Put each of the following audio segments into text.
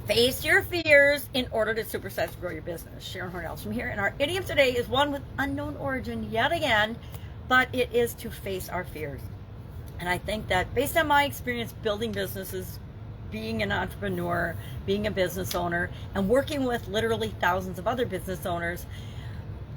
Face your fears in order to supersize and grow your business. Sharon Horne-Ellstrom here, and our idiom today is one with unknown origin yet again, but it is to face our fears. And I think that based on my experience building businesses, being an entrepreneur, being a business owner, and working with literally thousands of other business owners,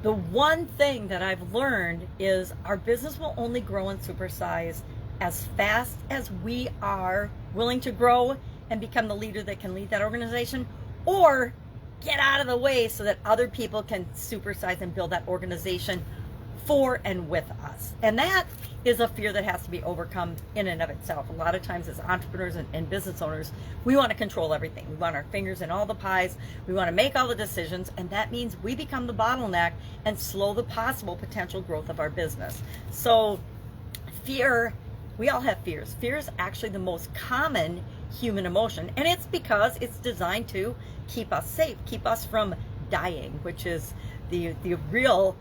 the one thing that I've learned is our business will only grow and supersize as fast as we are willing to grow and become the leader that can lead that organization, or get out of the way so that other people can supersize and build that organization for and with us. And that is a fear that has to be overcome in and of itself. A lot of times as entrepreneurs and business owners, we want to control everything. We want our fingers in all the pies. We want to make all the decisions, and that means we become the bottleneck and slow the possible potential growth of our business. So fear, we all have fears. Fear is actually the most common human emotion, and it's because it's designed to keep us safe, keep us from dying, which is the real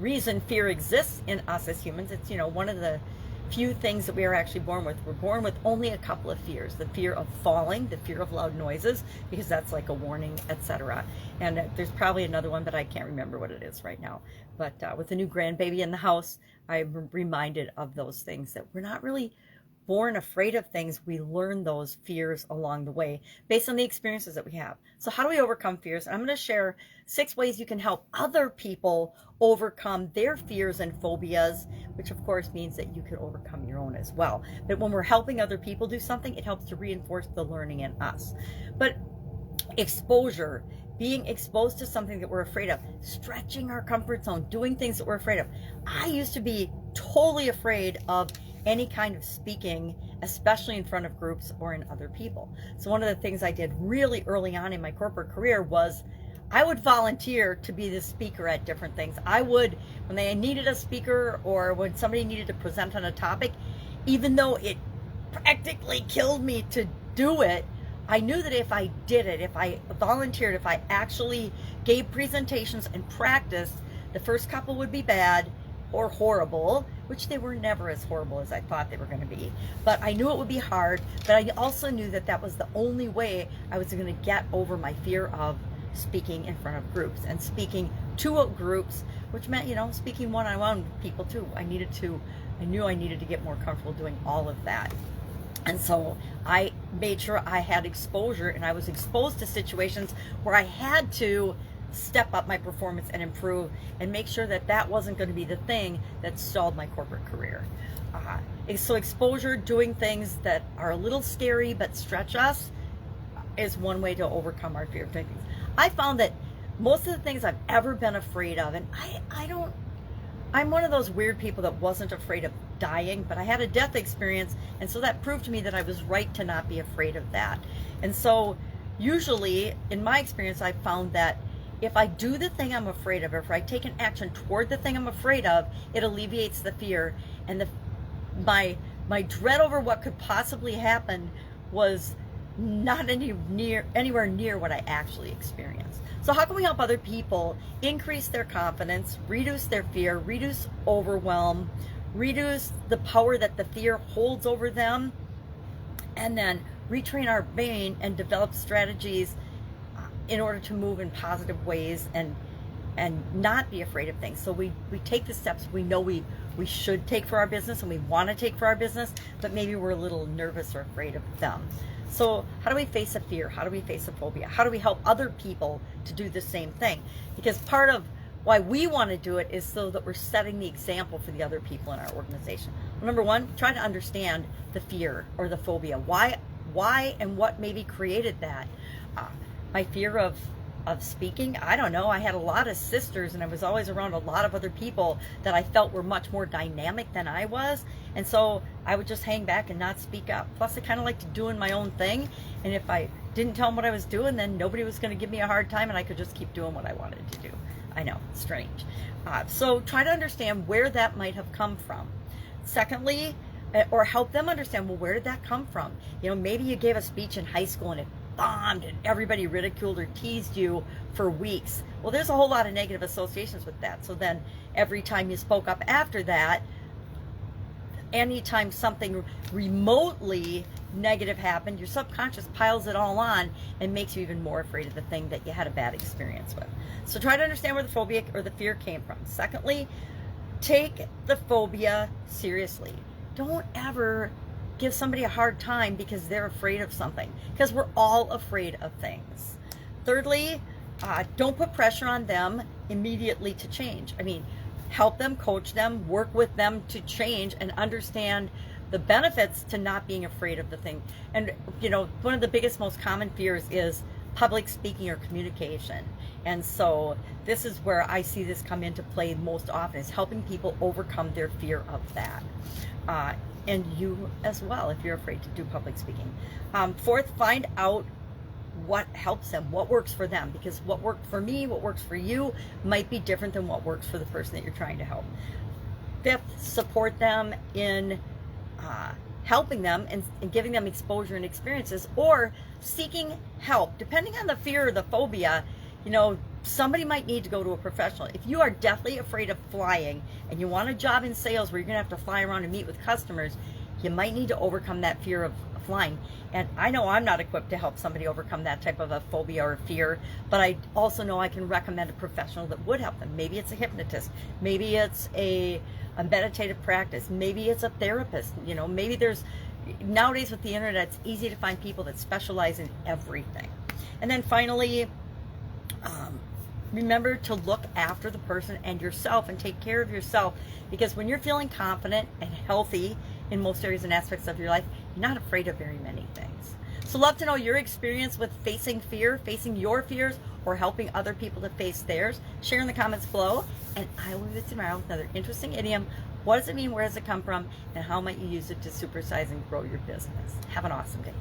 reason fear exists in us as humans. It's, one of the few things that we are actually born with. We're born with only a couple of fears: the fear of falling, the fear of loud noises, because that's like a warning, etc. And there's probably another one, but I can't remember what it is right now. But with the new grandbaby in the house, I'm reminded of those things, that we're not really born afraid of things. We learn those fears along the way based on the experiences that we have. So how do we overcome fears? I'm going to share 6 ways you can help other people overcome their fears and phobias, which of course means that you can overcome your own as well. But when we're helping other people do something, it helps to reinforce the learning in us. But exposure, being exposed to something that we're afraid of, stretching our comfort zone, doing things that we're afraid of. I used to be totally afraid of any kind of speaking, especially in front of groups or in other people. So one of the things I did really early on in my corporate career was I would volunteer to be the speaker at different things. I would, when they needed a speaker or when somebody needed to present on a topic, even though it practically killed me to do it, I knew that if I did it, if I volunteered, if I actually gave presentations and practiced, the first couple would be bad or horrible, which they were never as horrible as I thought they were going to be. But I knew it would be hard, but I also knew that that was the only way I was going to get over my fear of speaking in front of groups and speaking to groups, which meant, speaking one-on-one with people too. I knew I needed to get more comfortable doing all of that. And so I made sure I had exposure, and I was exposed to situations where I had to step up my performance and improve and make sure that that wasn't going to be the thing that stalled my corporate career. So exposure, doing things that are a little scary but stretch us, is one way to overcome our fear of doing things. I found that most of the things I've ever been afraid of, and I'm one of those weird people that wasn't afraid of dying, but I had a death experience, and so that proved to me that I was right to not be afraid of that. And so usually in my experience, I found that if I do the thing I'm afraid of, or if I take an action toward the thing I'm afraid of, it alleviates the fear. And my dread over what could possibly happen was not anywhere near what I actually experienced. So how can we help other people increase their confidence, reduce their fear, reduce overwhelm, reduce the power that the fear holds over them, and then retrain our brain and develop strategies in order to move in positive ways and not be afraid of things. So we take the steps we know we should take for our business and we want to take for our business, but maybe we're a little nervous or afraid of them. So how do we face a fear? How do we face a phobia? How do we help other people to do the same thing? Because part of why we want to do it is so that we're setting the example for the other people in our organization. Well, number one, try to understand the fear or the phobia. Why and what maybe created that? My fear of speaking, I don't know. I had a lot of sisters, and I was always around a lot of other people that I felt were much more dynamic than I was, and so I would just hang back and not speak up. Plus, I kind of liked doing my own thing, and if I didn't tell them what I was doing, then nobody was going to give me a hard time, and I could just keep doing what I wanted to do. I know, strange. So try to understand where that might have come from. Secondly, or help them understand, well, where did that come from? Maybe you gave a speech in high school and it bombed and everybody ridiculed or teased you for weeks. Well, there's a whole lot of negative associations with that. So then every time you spoke up after that, anytime something remotely negative happened, your subconscious piles it all on and makes you even more afraid of the thing that you had a bad experience with. So try to understand where the phobia or the fear came from. Secondly, take the phobia seriously. Don't ever give somebody a hard time because they're afraid of something, because we're all afraid of things. Thirdly, don't put pressure on them immediately to change. I mean, help them, coach them, work with them to change and understand the benefits to not being afraid of the thing. And, you know, one of the biggest, most common fears is public speaking or communication. And so this is where I see this come into play most often, is helping people overcome their fear of that. And you as well, if you're afraid to do public speaking. Fourth, find out what helps them, what works for them, because what worked for me, what works for you might be different than what works for the person that you're trying to help. Fifth, support them in helping them and giving them exposure and experiences, or seeking help. Depending on the fear or the phobia, you know, somebody might need to go to a professional. If you are deathly afraid of flying and you want a job in sales where you're gonna have to fly around and meet with customers, you might need to overcome that fear of flying. And I know I'm not equipped to help somebody overcome that type of a phobia or fear, but I also know I can recommend a professional that would help them. Maybe it's a hypnotist, maybe it's a meditative practice, maybe it's a therapist. You know, maybe there's, nowadays with the internet, it's easy to find people that specialize in everything. And then finally, remember to look after the person and yourself and take care of yourself, because when you're feeling confident and healthy in most areas and aspects of your life, you're not afraid of very many things. So love to know your experience with facing fear, facing your fears, or helping other people to face theirs. Share in the comments below, and I will be with you tomorrow with another interesting idiom. What does it mean? Where does it come from? And how might you use it to supersize and grow your business? Have an awesome day.